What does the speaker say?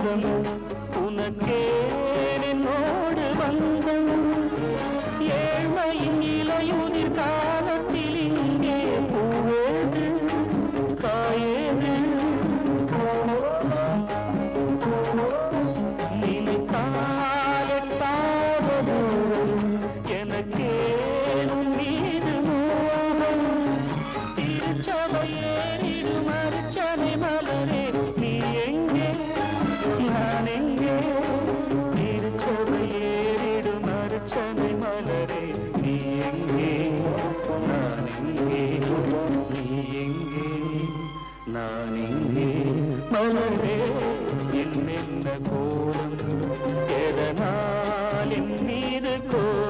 சொந்தம் உனக்கே என்னோடு வந்தம் ஏழ்மையின் இலையுதிர் காலத்தில் இங்கே பூவேது காயேது நினைத்தால் எட்டாவது எனக்கே உன் மீது மோகம் திருச்சபையேறிடு மறுச்சனை மலரே நீ எங்கே நான் எங்கே திருச்சபையேறிடு மறுச்சனை மலரே நீ எங்கே நான் எங்கே நீ எங்கே நான் எங்கே மலரே என்னென்ன கோலம் எதனால் என் மீது கோலம்